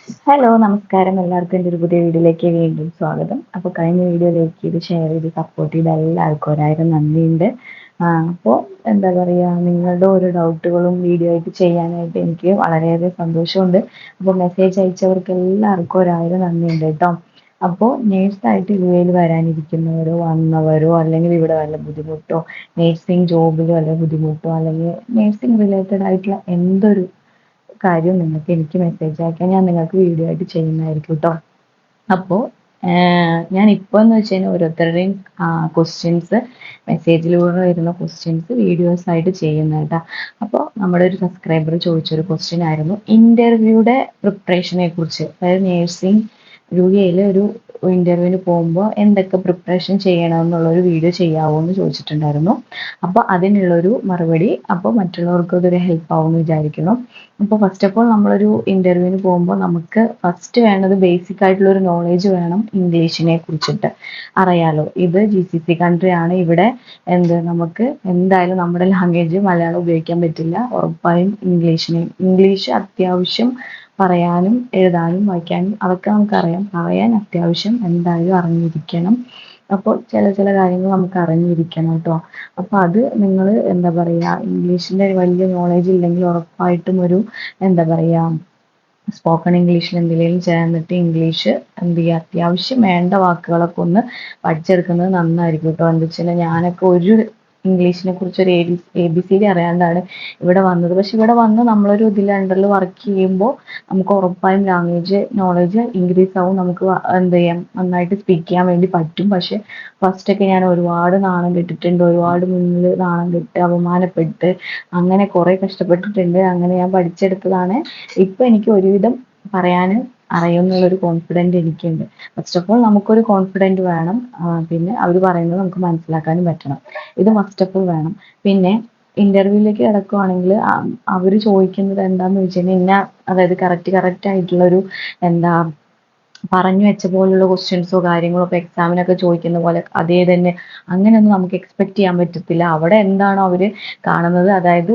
Hello നമസ്കാരം. എല്ലാവർക്കും എൻ്റെ ഒരു പുതിയ വീഡിയോയിലേക്ക് വീണ്ടും സ്വാഗതം. അപ്പോൾ കഴിഞ്ഞ വീഡിയോയിലേക്ക് ഇത് ഷെയർ ചെയ്ത് സപ്പോർട്ട് ചെയ്ത എല്ലാവർക്കും ഒരായിരം നന്ദിയുണ്ട്. അപ്പോൾ എന്താ പറയുക, നിങ്ങളുടെ ഓരോ ഡൗട്ടുകളും വീഡിയോ ആയിട്ട് ചെയ്യാനായിട്ട് എനിക്ക് വളരെയേറെ സന്തോഷമുണ്ട്. അപ്പോൾ മെസ്സേജ് അയച്ചവർക്ക് എല്ലാവർക്കും ഒരായിരം നന്ദിയുണ്ട് കേട്ടോ. അപ്പോൾ നേഴ്സായിട്ട് യു എയിൽ വരാനിരിക്കുന്നവരോ വന്നവരോ അല്ലെങ്കിൽ ഇവിടെ വല്ല ബുദ്ധിമുട്ടോ നേഴ്സിംഗ് ജോബിൽ വല്ല ബുദ്ധിമുട്ടോ അല്ലെങ്കിൽ നേഴ്സിംഗ് റിലേറ്റഡ് ആയിട്ടുള്ള എന്തൊരു കാര്യം നിങ്ങൾക്ക് എനിക്ക് മെസ്സേജ് അയക്കാൻ ഞാൻ നിങ്ങൾക്ക് വീഡിയോ ആയിട്ട് ചെയ്യുന്നതായിരിക്കും കേട്ടോ. അപ്പോൾ ഞാൻ ഇപ്പോൾ എന്ന് വെച്ച് കഴിഞ്ഞാൽ ഓരോരുത്തരുടെയും ക്വസ്റ്റ്യൻസ് മെസ്സേജിലൂടെ വരുന്ന ക്വസ്റ്റ്യൻസ് വീഡിയോസ് ആയിട്ട് ചെയ്യുന്ന കേട്ടോ. അപ്പോൾ നമ്മുടെ ഒരു സബ്സ്ക്രൈബർ ചോദിച്ചൊരു ക്വസ്റ്റ്യൻ ആയിരുന്നു ഇൻ്റർവ്യൂയുടെ പ്രിപ്പറേഷനെ കുറിച്ച്. അതായത് നേഴ്സിംഗ് യു എയിൽ ഒരു ഇൻ്റർവ്യൂവിന് പോകുമ്പോൾ എന്തൊക്കെ പ്രിപ്പറേഷൻ ചെയ്യണം എന്നുള്ളൊരു വീഡിയോ ചെയ്യാവോ എന്ന് ചോദിച്ചിട്ടുണ്ടായിരുന്നു. അപ്പോൾ അതിനുള്ളൊരു മറുപടി അപ്പോൾ മറ്റുള്ളവർക്ക് അതൊരു ഹെൽപ്പ് ആവുമെന്ന് വിചാരിക്കുന്നു. അപ്പോൾ ഫസ്റ്റ് ഓഫ് ഓൾ നമ്മളൊരു ഇൻ്റർവ്യൂവിന് പോകുമ്പോൾ നമുക്ക് ഫസ്റ്റ് വേണ്ടത് ബേസിക് ആയിട്ടുള്ള ഒരു നോളേജ് വേണം. ഇംഗ്ലീഷിനെ കുറിച്ചിട്ട് അറിയാലോ. ഇത് GCC കൺട്രി ആണ്. ഇവിടെ നമുക്ക് എന്തായാലും നമ്മുടെ ലാംഗ്വേജ് മലയാളം ഉപയോഗിക്കാൻ പറ്റില്ല. ഉറപ്പായും ഇംഗ്ലീഷ് അത്യാവശ്യം പറയാനും എഴുതാനും വായിക്കാനും അതൊക്കെ നമുക്കറിയാം. പറയാൻ അത്യാവശ്യം എന്തായാലും അറിഞ്ഞിരിക്കണം. അപ്പോൾ ചില കാര്യങ്ങൾ നമുക്ക് അറിഞ്ഞിരിക്കണം കേട്ടോ. അപ്പോൾ അത് നിങ്ങൾ എന്താ പറയുക, ഇംഗ്ലീഷിൻ്റെ വലിയ നോളേജ് ഇല്ലെങ്കിൽ ഉറപ്പായിട്ടും ഒരു എന്താ പറയുക സ്പോക്കൺ ഇംഗ്ലീഷിൽ എന്തെങ്കിലും ചേർന്നിട്ട് ഇംഗ്ലീഷ് എന്ത് ചെയ്യുക, അത്യാവശ്യം വേണ്ട വാക്കുകളൊക്കെ ഒന്ന് പഠിച്ചെടുക്കുന്നത് നന്നായിരിക്കും കേട്ടോ. എന്താ വെച്ചാൽ ഞാനൊക്കെ ഒരു ഇംഗ്ലീഷിനെ കുറിച്ച് ഒരു ABCD അറിയാണ്ടാണ് ഇവിടെ വന്നത്. പക്ഷെ ഇവിടെ വന്ന് നമ്മളൊരു ഇതിൽ അണ്ടറിൽ വർക്ക് ചെയ്യുമ്പോൾ നമുക്ക് ഉറപ്പായും ലാംഗ്വേജ് നോളേജ് ഇൻക്രീസ് ആവും. നമുക്ക് എന്ത് ചെയ്യാം, നന്നായിട്ട് സ്പീക്ക് ചെയ്യാൻ വേണ്ടി പറ്റും. പക്ഷെ ഫസ്റ്റൊക്കെ ഞാൻ ഒരുപാട് നാണം കെട്ടിട്ടുണ്ട്. ഒരുപാട് മുന്നിൽ നാണം കെട്ട് അപമാനപ്പെട്ട് അങ്ങനെ കുറേ കഷ്ടപ്പെട്ടിട്ടുണ്ട്. അങ്ങനെ ഞാൻ പഠിച്ചെടുത്തതാണ്. ഇപ്പം എനിക്ക് ഒരുവിധം പറയാൻ അറിയുമെന്നുള്ളൊരു കോൺഫിഡൻറ്റ് എനിക്കുണ്ട്. ഫസ്റ്റ് ഓഫ് ഓൾ നമുക്കൊരു കോൺഫിഡൻറ്റ് വേണം. പിന്നെ അവർ പറയുന്നത് നമുക്ക് മനസ്സിലാക്കാനും പറ്റണം. ഇത് ഫസ്റ്റ് ഓഫ് ഓൾ വേണം. പിന്നെ ഇൻ്റർവ്യൂവിലേക്ക് കിടക്കുവാണെങ്കിൽ അവർ ചോദിക്കുന്നത് എന്താണെന്ന് വെച്ച് കഴിഞ്ഞാൽ അതായത് കറക്റ്റ് ആയിട്ടുള്ളൊരു എന്താ പറഞ്ഞു വെച്ച പോലുള്ള ക്വസ്റ്റ്യൻസോ കാര്യങ്ങളോ ഇപ്പോൾ എക്സാമിനൊക്കെ ചോദിക്കുന്ന പോലെ അതേ തന്നെ അങ്ങനെയൊന്നും നമുക്ക് എക്സ്പെക്ട് ചെയ്യാൻ പറ്റത്തില്ല. അവിടെ എന്താണോ അവർ കാണുന്നത്, അതായത്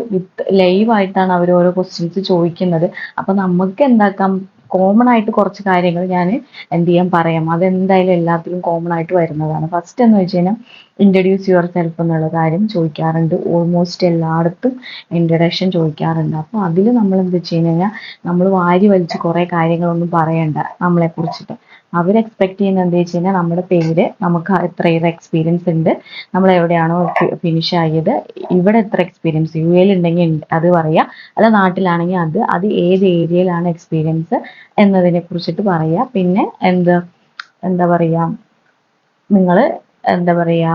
ലൈവ് ആയിട്ടാണ് അവർ ഓരോ ക്വസ്റ്റ്യൻസ് ചോദിക്കുന്നത്. അപ്പം നമുക്ക് എന്താക്കാം, കോമൺ ആയിട്ട് കുറച്ച് കാര്യങ്ങൾ ഞാൻ എന്ത് ചെയ്യാൻ പറയാം. അതെന്തായാലും എല്ലാത്തിലും കോമൺ ആയിട്ട് വരുന്നതാണ്. ഫസ്റ്റ് എന്ന് വെച്ച് കഴിഞ്ഞാൽ ഇൻട്രൊഡ്യൂസ് യുവർ സെൽഫ് എന്നുള്ള കാര്യം ചോദിക്കാറുണ്ട്. ഓൾമോസ്റ്റ് എല്ലായിടത്തും ഇൻട്രഡക്ഷൻ ചോദിക്കാറുണ്ട്. അപ്പോൾ അതിൽ നമ്മൾ എന്ത് വെച്ച് കഴിഞ്ഞാൽ നമ്മൾ വാരി വലിച്ച് കുറേ കാര്യങ്ങളൊന്നും പറയണ്ട നമ്മളെ കുറിച്ചിട്ട്. അവർ എക്സ്പെക്ട് ചെയ്യുന്നത് എന്താ വെച്ച് കഴിഞ്ഞാൽ നമ്മുടെ പേര്, നമുക്ക് എത്ര എക്സ്പീരിയൻസ് ഉണ്ട്, നമ്മൾ എവിടെയാണോ ഫിനിഷ് ആയത്, ഇവിടെ എത്ര എക്സ്പീരിയൻസ് യു എയിൽ ഉണ്ടെങ്കിൽ അത് പറയുക, അല്ല നാട്ടിലാണെങ്കിൽ അത് ഏത് ഏരിയയിലാണ് എക്സ്പീരിയൻസ് എന്നതിനെ കുറിച്ചിട്ട് പറയുക. പിന്നെ എന്താ പറയുക, നിങ്ങൾ എന്താ പറയുക,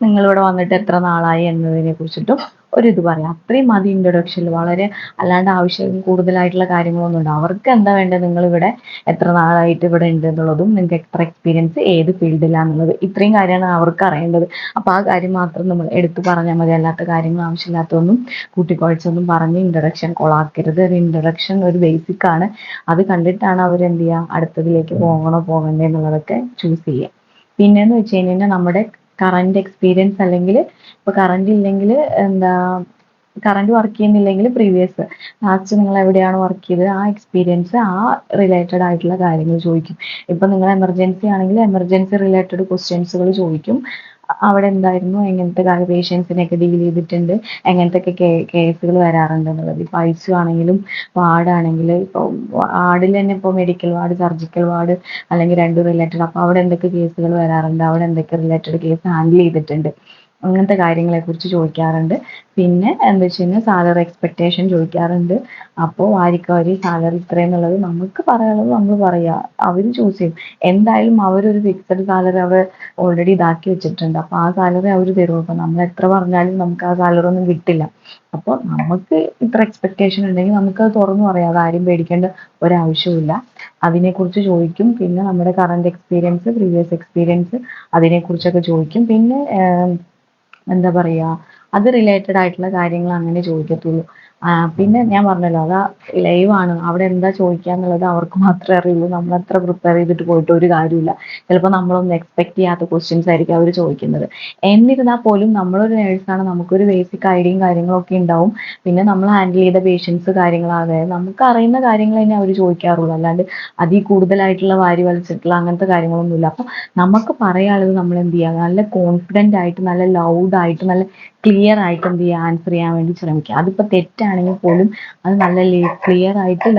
നിങ്ങളിവിടെ വന്നിട്ട് എത്ര നാളായി എന്നതിനെ കുറിച്ചിട്ടും ഒരിത് പറയാം. അത്രയും മതി ഇൻട്രൊഡക്ഷനിൽ. വളരെ അല്ലാണ്ട് ആവശ്യം കൂടുതലായിട്ടുള്ള കാര്യങ്ങളൊന്നും ഉണ്ട്. അവർക്ക് എന്താ വേണ്ടത്, നിങ്ങളിവിടെ എത്ര നാളായിട്ട് ഇവിടെ ഉണ്ട് എന്നുള്ളതും നിങ്ങൾക്ക് എത്ര എക്സ്പീരിയൻസ് ഏത് ഫീൽഡിലാണെന്നുള്ളത്, ഇത്രയും കാര്യമാണ് അവർക്ക് അറിയേണ്ടത്. അപ്പോൾ ആ കാര്യം മാത്രം നമ്മൾ എടുത്തു പറഞ്ഞാൽ മതി. അല്ലാത്ത കാര്യങ്ങൾ ആവശ്യമില്ലാത്തതൊന്നും കൂട്ടിക്കുഴച്ചൊന്നും പറഞ്ഞ് ഇൻട്രൊഡക്ഷൻ കൊളാക്കരുത്. ഒരു ഇൻട്രൊഡക്ഷൻ ഒരു ബേസിക് ആണ്. അത് കണ്ടിട്ടാണ് അവർ എന്ത് ചെയ്യുക, അടുത്തതിലേക്ക് പോകണോ പോകണ്ടേ എന്നുള്ളതൊക്കെ ചൂസ് ചെയ്യുക. പിന്നെന്ന് വെച്ച് കഴിഞ്ഞാൽ നമ്മുടെ കറണ്ട് എക്സ്പീരിയൻസ്, അല്ലെങ്കിൽ ഇപ്പോൾ കറണ്ട് ഇല്ലെങ്കിൽ കറണ്ട് വർക്ക് ചെയ്യുന്നില്ലെങ്കിൽ പ്രീവിയസ് ലാസ്റ്റ് നിങ്ങൾ എവിടെയാണ് വർക്ക് ചെയ്തത് ആ എക്സ്പീരിയൻസ്, ആ റിലേറ്റഡ് ആയിട്ടുള്ള കാര്യങ്ങൾ ചോദിക്കും. ഇപ്പം നിങ്ങൾ എമർജൻസി ആണെങ്കിൽ എമർജൻസി റിലേറ്റഡ് ക്വസ്റ്റ്യൻസുകൾ ചോദിക്കും. അവിടെ എന്തായിരുന്നു, എങ്ങനത്തെ പേഷ്യൻസിനെയൊക്കെ ഡീൽ ചെയ്തിട്ടുണ്ട്, എങ്ങനത്തെയൊക്കെ കേസുകൾ വരാറുണ്ട് എന്നുള്ളത്. ഇപ്പോൾ ICU ആണെങ്കിലും വാർഡാണെങ്കിൽ, ഇപ്പോൾ വാർഡിൽ തന്നെ ഇപ്പോൾ മെഡിക്കൽ വാർഡ്, സർജിക്കൽ വാർഡ് അല്ലെങ്കിൽ രണ്ടും റിലേറ്റഡ്. അപ്പോൾ അവിടെ എന്തൊക്കെ കേസുകൾ വരാറുണ്ട്, അവിടെ എന്തൊക്കെ റിലേറ്റഡ് കേസ് ഹാൻഡിൽ ചെയ്തിട്ടുണ്ട്, അങ്ങനത്തെ കാര്യങ്ങളെക്കുറിച്ച് ചോദിക്കാറുണ്ട്. പിന്നെ എന്താ വെച്ച് കഴിഞ്ഞാൽ സാലറി എക്സ്പെക്റ്റേഷൻ ചോദിക്കാറുണ്ട്. അപ്പോൾ വാരിക്കവരി സാലറി ഇത്രയെന്നുള്ളത് നമുക്ക് പറയാനുള്ളത് നമ്മൾ പറയുക, അവർ ചൂസ് ചെയ്യും. എന്തായാലും അവരൊരു ഫിക്സഡ് സാലറി അവർ ഓൾറെഡി ഇതാക്കി വെച്ചിട്ടുണ്ട്. അപ്പോൾ ആ സാലറി അവർ തരും. അപ്പോൾ നമ്മൾ എത്ര പറഞ്ഞാലും നമുക്ക് ആ സാലറി ഒന്നും കിട്ടില്ല. അപ്പോൾ നമുക്ക് ഇത്ര എക്സ്പെക്റ്റേഷൻ ഉണ്ടെങ്കിൽ നമുക്കത് തുറന്നു പറയാം. അതാരും പേടിക്കേണ്ട ഒരാവശ്യമില്ല. അതിനെക്കുറിച്ച് ചോദിക്കും. പിന്നെ നമ്മുടെ കറണ്ട് എക്സ്പീരിയൻസ്, പ്രീവിയസ് എക്സ്പീരിയൻസ്, അതിനെക്കുറിച്ചൊക്കെ ചോദിക്കും. പിന്നെ എന്താ പറയുക, അത് റിലേറ്റഡ് ആയിട്ടുള്ള കാര്യങ്ങൾ അങ്ങനെ ചോദിക്കത്തുള്ളൂ. പിന്നെ ഞാൻ പറഞ്ഞല്ലോ അതാ ലൈവാണ്, അവിടെ എന്താ ചോദിക്കാന്നുള്ളത് അവർക്ക് മാത്രമേ അറിയുള്ളൂ. നമ്മളത്ര പ്രിപ്പയർ ചെയ്തിട്ട് പോയിട്ട് ഒരു കാര്യമില്ല. ചിലപ്പോൾ നമ്മളൊന്നും എക്സ്പെക്ട് ചെയ്യാത്ത ക്വസ്റ്റ്യൻസ് ആയിരിക്കും അവർ ചോദിക്കുന്നത്. എന്നിരുന്നാൽ പോലും നമ്മളൊരു നേഴ്സാണ്, നമുക്കൊരു ബേസിക് ഐഡിയയും കാര്യങ്ങളൊക്കെ ഉണ്ടാവും. പിന്നെ നമ്മൾ ഹാൻഡിൽ ചെയ്ത പേഷ്യൻസ് കാര്യങ്ങൾ, അതായത് നമുക്ക് അറിയുന്ന കാര്യങ്ങൾ തന്നെ അവർ ചോദിക്കാറുള്ളൂ. അല്ലാണ്ട് അതിൽ കൂടുതലായിട്ടുള്ള വാരി വലിച്ചിട്ടുള്ള അങ്ങനത്തെ കാര്യങ്ങളൊന്നുമില്ല. അപ്പം നമുക്ക് പറയാനുള്ളത് നമ്മൾ എന്ത് ചെയ്യുക, നല്ല കോൺഫിഡൻ്റ് ആയിട്ട്, നല്ല ലൗഡായിട്ട്, നല്ല ക്ലിയർ ആയിട്ട് എന്ത് ചെയ്യുക, ആൻസർ ചെയ്യാൻ വേണ്ടി ശ്രമിക്കുക. അതിപ്പോൾ തെറ്റാണെങ്കിൽ പോലും അത് നല്ല ക്ലിയർ ആയിട്ട്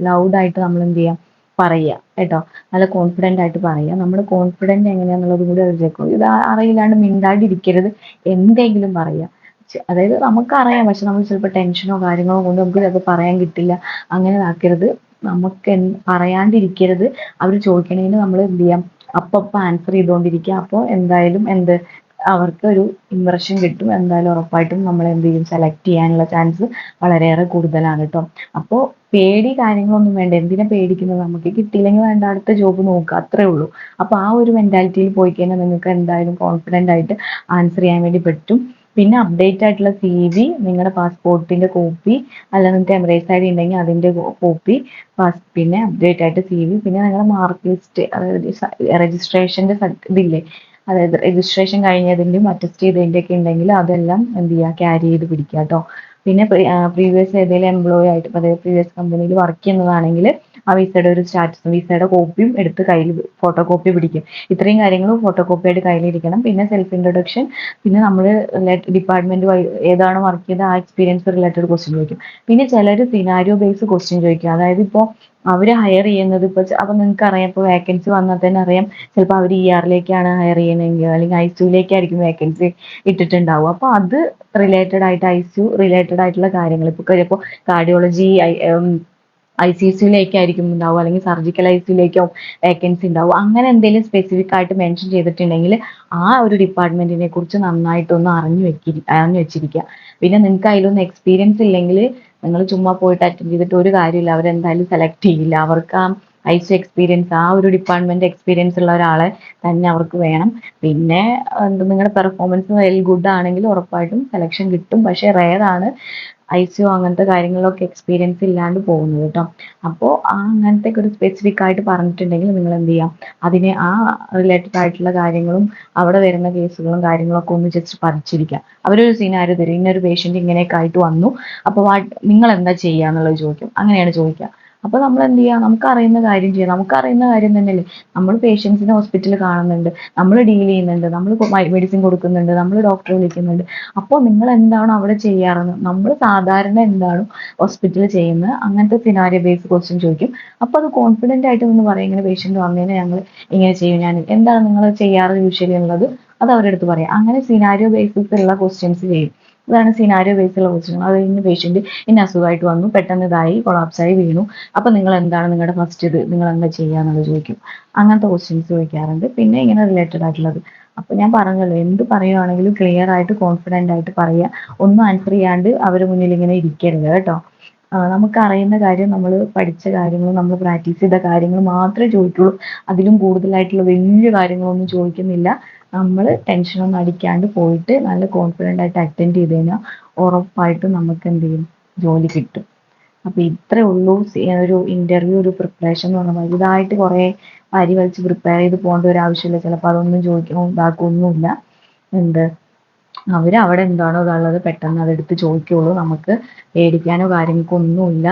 ലൗഡായിട്ട് നമ്മൾ എന്ത് ചെയ്യാം, പറയുക കേട്ടോ. നല്ല കോൺഫിഡൻ്റ് ആയിട്ട് പറയുക. നമ്മുടെ കോൺഫിഡൻറ്റ് എങ്ങനെയാണെന്നുള്ളത് കൂടി അവർ ചെക്കും. ഇത് അറിയില്ലാണ്ട് മിണ്ടാണ്ടിരിക്കരുത്, എന്തെങ്കിലും പറയുക. അതായത് നമുക്കറിയാം, പക്ഷെ നമ്മൾ ചിലപ്പോൾ ടെൻഷനോ കാര്യങ്ങളോ കൊണ്ട് നമുക്ക് ചിലപ്പോൾ പറയാൻ കിട്ടില്ല. അങ്ങനെ ആക്കരുത്. നമുക്ക് പറയാണ്ടിരിക്കരുത്. അവർ ചോദിക്കണേന് നമ്മൾ എന്ത് ചെയ്യാം, അപ്പം ആൻസർ ചെയ്തുകൊണ്ടിരിക്കുക. അപ്പോൾ എന്തായാലും അവർക്ക് ഒരു ഇംപ്രഷൻ കിട്ടും. എന്തായാലും ഉറപ്പായിട്ടും നമ്മൾ എന്ത് ചെയ്യും, സെലക്ട് ചെയ്യാനുള്ള ചാൻസ് വളരെയേറെ കൂടുതലാണ് കേട്ടോ. അപ്പോൾ പേടി കാര്യങ്ങളൊന്നും വേണ്ട. എന്തിനാ പേടിക്കുന്നത്, നമുക്ക് കിട്ടിയില്ലെങ്കിൽ വേണ്ട, അടുത്ത ജോബ് നോക്കുക, അത്രേ ഉള്ളൂ. അപ്പോൾ ആ ഒരു മെന്റാലിറ്റിയിൽ പോയി കഴിഞ്ഞാൽ നിങ്ങൾക്ക് എന്തായാലും കോൺഫിഡൻ്റ് ആയിട്ട് ആൻസർ ചെയ്യാൻ വേണ്ടി പറ്റും. പിന്നെ അപ്ഡേറ്റ് ആയിട്ടുള്ള CV, നിങ്ങളുടെ പാസ്പോർട്ടിന്റെ കോപ്പി, അല്ല നിങ്ങൾക്ക് എമിറേറ്റ്സ് ID ഉണ്ടെങ്കിൽ അതിന്റെ കോപ്പി, പിന്നെ അപ്ഡേറ്റ് ആയിട്ട് CV, പിന്നെ നിങ്ങളുടെ മാർക്ക് ലിസ്റ്റ്, അതായത് രജിസ്ട്രേഷന്റെ ഇതില്ലേ, അതായത് രജിസ്ട്രേഷൻ കഴിഞ്ഞതിൻ്റെയും അറ്റസ്റ്റ് ചെയ്തതിൻ്റെ ഒക്കെ ഉണ്ടെങ്കിൽ അതെല്ലാം എന്ത് ചെയ്യുക, ക്യാരി ചെയ്ത് പിടിക്കുക കേട്ടോ. പിന്നെ പ്രീവിയസ് ഏതെങ്കിലും എംപ്ലോയി ആയിട്ട്, അതായത് പ്രീവിയസ് കമ്പനിയിൽ വർക്ക് ചെയ്യുന്നതാണെങ്കിൽ ആ വിസയുടെ ഒരു സ്റ്റാറ്റസ്, വിസയുടെ കോപ്പിയും എടുത്ത് കയ്യിൽ ഫോട്ടോ കോപ്പി പിടിക്കും. ഇത്രയും കാര്യങ്ങൾ ഫോട്ടോ കോപ്പി ആയിട്ട് കയ്യിലിരിക്കണം. പിന്നെ സെൽഫ് ഇൻട്രൊഡക്ഷൻ, പിന്നെ നമ്മൾ ഡിപ്പാർട്ട്മെന്റ് ഏതാണ് വർക്ക് ചെയ്ത ആ എക്സ്പീരിയൻസ് റിലേറ്റഡ് ക്വസ്റ്റ്യൻ ചോദിക്കും. പിന്നെ ചിലർ സിനാരിയോ ബേസ് ക്വസ്റ്റ്യൻ ചോദിക്കും. അതായത് ഇപ്പോൾ അവർ ഹയർ ചെയ്യുന്നത് ഇപ്പോൾ അപ്പോൾ നിങ്ങൾക്ക് അറിയാം, ഇപ്പോൾ വേക്കൻസി വന്നാൽ തന്നെ അറിയാം, ചിലപ്പോൾ അവർ ER ഹയർ ചെയ്യണമെങ്കിൽ അല്ലെങ്കിൽ ICUയിലേക്കായിരിക്കും വേക്കൻസി ഇട്ടിട്ടുണ്ടാവും. അപ്പോൾ അത് റിലേറ്റഡ് ആയിട്ട് ICU റിലേറ്റഡ് ആയിട്ടുള്ള കാര്യങ്ങൾ, ഇപ്പോൾ ചിലപ്പോൾ കാർഡിയോളജി ICCയിലേക്കായിരിക്കും ഉണ്ടാവും, അല്ലെങ്കിൽ സർജിക്കൽ ICUയിലേക്കോ വേക്കൻസി ഉണ്ടാവും. അങ്ങനെ എന്തെങ്കിലും സ്പെസിഫിക് ആയിട്ട് മെൻഷൻ ചെയ്തിട്ടുണ്ടെങ്കിൽ ആ ഒരു ഡിപ്പാർട്ട്മെന്റിനെ കുറിച്ച് നന്നായിട്ടൊന്ന് അറിഞ്ഞു വെച്ചിരിക്കുക. പിന്നെ നിങ്ങൾക്ക് അതിലൊന്നും എക്സ്പീരിയൻസ് ഇല്ലെങ്കിൽ നിങ്ങൾ ചുമ്മാ പോയിട്ട് അറ്റൻഡ് ചെയ്തിട്ട് ഒരു കാര്യമില്ല, അവരെന്തായാലും സെലക്ട് ചെയ്യില്ല. അവർക്ക് ആ ICU എക്സ്പീരിയൻസ്, ആ ഒരു ഡിപ്പാർട്ട്മെന്റ് എക്സ്പീരിയൻസ് ഉള്ള ഒരാളെ തന്നെ അവർക്ക് വേണം. പിന്നെ നിങ്ങളുടെ പെർഫോമൻസ് വെൽ ഗുഡ് ആണെങ്കിൽ ഉറപ്പായിട്ടും സെലക്ഷൻ കിട്ടും. പക്ഷേ റെയർ ആണ് ICU അങ്ങനത്തെ കാര്യങ്ങളിലൊക്കെ എക്സ്പീരിയൻസ് ഇല്ലാണ്ട് പോകുന്നത് കേട്ടോ. അപ്പോൾ അങ്ങനത്തെ ഒരു സ്പെസിഫിക് ആയിട്ട് പറഞ്ഞിട്ടുണ്ടെങ്കിൽ നിങ്ങൾ എന്ത് ചെയ്യാം, അതിനെ ആ റിലേറ്റഡ് ആയിട്ടുള്ള കാര്യങ്ങളും അവിടെ വരുന്ന കേസുകളും കാര്യങ്ങളൊക്കെ ഒന്ന് ജസ്റ്റ് പഠിച്ചിരിക്കുക. അവരൊരു സിനാരിയോ തരും, ഇന്നൊരു പേഷ്യന്റ് ഇങ്ങനെയൊക്കെ ആയിട്ട് വന്നു, അപ്പോൾ നിങ്ങൾ എന്താ ചെയ്യുക എന്നുള്ളത് ചോദിക്കും. അങ്ങനെയാണ് ചോദിക്കുക. അപ്പോൾ നമ്മൾ എന്ത് ചെയ്യുക, നമുക്കറിയുന്ന കാര്യം ചെയ്യുക. നമുക്കറിയുന്ന കാര്യം തന്നെയല്ലേ, നമ്മൾ പേഷ്യൻസിനെ ഹോസ്പിറ്റലിൽ കാണുന്നുണ്ട്, നമ്മൾ ഡീൽ ചെയ്യുന്നുണ്ട്, നമ്മൾ മെഡിസിൻ കൊടുക്കുന്നുണ്ട്, നമ്മൾ ഡോക്ടറെ വിളിക്കുന്നുണ്ട്. അപ്പോൾ നിങ്ങൾ എന്താണ് അവിടെ ചെയ്യാറെന്ന്, നമ്മൾ സാധാരണ എന്താണ് ഹോസ്പിറ്റലിൽ ചെയ്യുന്നത്, അങ്ങനത്തെ സിനാരിയോ ബേസ്ഡ് ക്വസ്റ്റ്യൻ ചോദിക്കും. അപ്പോൾ അത് കോൺഫിഡൻ്റ് ആയിട്ട് ഒന്ന് പറയും, ഇങ്ങനെ പേഷ്യൻ്റ് വന്നതിന് ഞങ്ങൾ ഇങ്ങനെ ചെയ്യും, ഞാൻ എന്താണ് നിങ്ങൾ ചെയ്യാറ് യൂഷ്വലി എന്നുള്ളത് അത് അവരുടെ അടുത്ത് പറയാം. അങ്ങനെ സിനാരിയോ ബേസിസ് ഉള്ള ക്വസ്റ്റ്യൻസ് ചെയ്യും. ഇതാണ് സിനാരിയോ ബേസുള്ള ക്വസ്റ്റ്യൻ. അത് കഴിഞ്ഞ് പേഷ്യന്റ് ഇന്ന അസുഖമായിട്ട് വന്നു, പെട്ടെന്ന് ഇതായി കൊളാപ്സായി വീണു, അപ്പോൾ നിങ്ങൾ എന്താണ് നിങ്ങളുടെ ഫസ്റ്റ് നിങ്ങൾ എന്താ ചെയ്യുക എന്നുള്ളത് ചോദിക്കും. അങ്ങനത്തെ ക്വസ്റ്റ്യൻസ് ചോദിക്കാറുണ്ട്. പിന്നെ ഇങ്ങനെ റിലേറ്റഡ് ആയിട്ടുള്ളത്. അപ്പോൾ ഞാൻ പറഞ്ഞല്ലോ, എന്ത് പറയുവാണെങ്കിലും ക്ലിയർ ആയിട്ട് കോൺഫിഡൻ്റ് ആയിട്ട് പറയുക. ഒന്നും ആൻസർ ചെയ്യാണ്ട് അവരുടെ മുന്നിൽ ഇങ്ങനെ ഇരിക്കരുത് കേട്ടോ. നമുക്ക് അറിയുന്ന കാര്യം, നമ്മൾ പഠിച്ച കാര്യങ്ങൾ, നമ്മൾ പ്രാക്ടീസ് ചെയ്ത കാര്യങ്ങൾ മാത്രമേ ചോദിക്കുള്ളൂ. അതിലും കൂടുതലായിട്ടുള്ള വലിയ കാര്യങ്ങളൊന്നും ചോദിക്കുന്നില്ല. നമ്മൾ ടെൻഷനൊന്നും അടിക്കാണ്ട് പോയിട്ട് നല്ല കോൺഫിഡൻ്റ് ആയിട്ട് അറ്റൻഡ് ചെയ്ത് കഴിഞ്ഞാൽ ഉറപ്പായിട്ടും നമുക്ക് എന്ത് ചെയ്യും, ജോലി കിട്ടും. അപ്പോൾ ഇത്രേ ഉള്ളൂ ഒരു ഇന്റർവ്യൂ ഒരു പ്രിപ്പറേഷൻ എന്ന് പറഞ്ഞാൽ. വലുതായിട്ട് കുറേ അരി വലിച്ച് പ്രിപ്പയർ ചെയ്ത് പോകേണ്ട ഒരു ആവശ്യമില്ല. ചിലപ്പോൾ അതൊന്നും ചോദിക്കണോ ഇതാക്കൊന്നുമില്ല. എന്ത് അവിടെ എന്താണോ ഇതുള്ളത് പെട്ടെന്ന് അതെടുത്ത് ചോദിക്കുള്ളൂ. നമുക്ക് പേടിക്കാനോ കാര്യങ്ങൾക്കോ ഒന്നുമില്ല.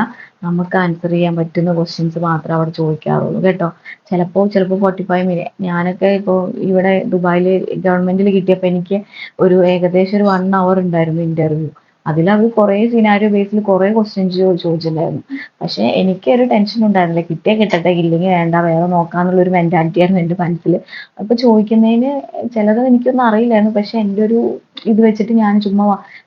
നമുക്ക് ആൻസർ ചെയ്യാൻ പറ്റുന്ന ക്വസ്റ്റ്യൻസ് മാത്രമേ അവിടെ ചോദിക്കാറുള്ളൂ കേട്ടോ. ചിലപ്പോൾ 45 മിനിറ്റ്, ഞാനൊക്കെ ഇപ്പോൾ ഇവിടെ ദുബായിൽ ഗവൺമെന്റിൽ കിട്ടിയപ്പോൾ എനിക്ക് ഒരു ഏകദേശം ഒരു 1 hour ഉണ്ടായിരുന്നു ഇന്റർവ്യൂ. അതിൽ അവർ കുറേ സിനാരിയോ ബേസിൽ കുറേ ക്വസ്റ്റ്യൻസ് ചോദിച്ചിട്ടുണ്ടായിരുന്നു. പക്ഷേ എനിക്കൊരു ടെൻഷൻ ഉണ്ടായിരുന്നില്ല, കിട്ടിയാൽ കിട്ടട്ടെ, ഇല്ലെങ്കിൽ വേണ്ട, വേറെ നോക്കാന്നുള്ളൊരു മെന്റാലിറ്റി ആയിരുന്നു എൻ്റെ മനസ്സിൽ. അപ്പോൾ ചോദിക്കുന്നതിന് ചിലത് എനിക്കൊന്നും അറിയില്ലായിരുന്നു. പക്ഷെ എൻ്റെ ഒരു ഇത് വെച്ചിട്ട് ഞാൻ ചുമ്മാ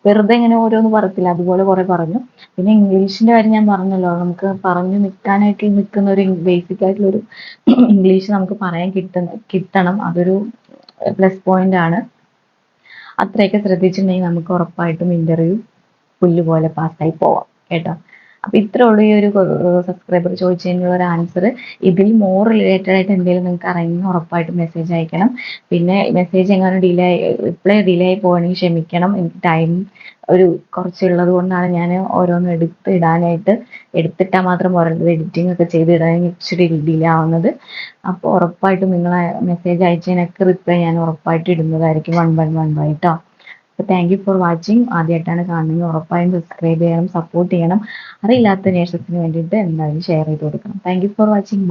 വെറുതെ ഇങ്ങനെ ഓരോന്ന് പറയത്തില്ല, അതുപോലെ കുറെ പറഞ്ഞു. പിന്നെ ഇംഗ്ലീഷിന്റെ കാര്യം ഞാൻ പറഞ്ഞല്ലോ, നമുക്ക് പറഞ്ഞു നിൽക്കാനായിട്ട് നിൽക്കുന്ന ഒരു ബേസിക് ആയിട്ടുള്ള ഒരു ഇംഗ്ലീഷ് നമുക്ക് പറയാൻ കിട്ടണം. അതൊരു പ്ലസ് പോയിന്റ് ആണ്. അത്രയൊക്കെ ശ്രദ്ധിച്ചിട്ടുണ്ടെങ്കിൽ നമുക്ക് ഉറപ്പായിട്ടും ഇന്റർവ്യൂ പുല്ല് പോലെ പാസ്സായി പോവാം കേട്ടോ. അപ്പൊ ഇത്രേ ഉള്ളൂ ഈ ഒരു സബ്സ്ക്രൈബർ ചോദിച്ചതിനുള്ള ഒരു ആൻസർ. ഇതിൽ മോർ റിലേറ്റഡ് ആയിട്ട് എന്തെങ്കിലും നിങ്ങൾക്ക് അറിയുന്ന ഉറപ്പായിട്ടും മെസ്സേജ് അയക്കണം. പിന്നെ മെസ്സേജ് എങ്ങനെ റിപ്ലൈ ഡിലേ ആയി പോകണമെങ്കിൽ ക്ഷമിക്കണം. എനിക്ക് ടൈം ഒരു കുറച്ചുള്ളത് കൊണ്ടാണ് ഞാൻ ഓരോന്ന് എടുത്ത് ഇടാനായിട്ട്, എടുത്തിട്ടാൽ മാത്രം പോരല്ലോ, എഡിറ്റിംഗ് ഒക്കെ ചെയ്ത് ഇടാൻ ഇച്ചിരി ഡിലേ ആവുന്നത്. അപ്പോൾ ഉറപ്പായിട്ടും നിങ്ങൾ മെസ്സേജ് അയച്ചതിനൊക്കെ റിപ്ലൈ ഞാൻ ഉറപ്പായിട്ട് ഇടുന്നതായിരിക്കും, വൺ ബൈ ട്ടോ. അപ്പോൾ താങ്ക് യു ഫോർ വാച്ചിങ്. ആദ്യമായിട്ടാണ് കാണുന്നത് ഉറപ്പായും സബ്സ്ക്രൈബ് ചെയ്യണം, സപ്പോർട്ട് ചെയ്യണം. അറിയില്ലാത്ത നേഴ്സസിന് വേണ്ടിയിട്ട് എന്തായാലും ഷെയർ ചെയ്ത് കൊടുക്കണം. Thank you for watching.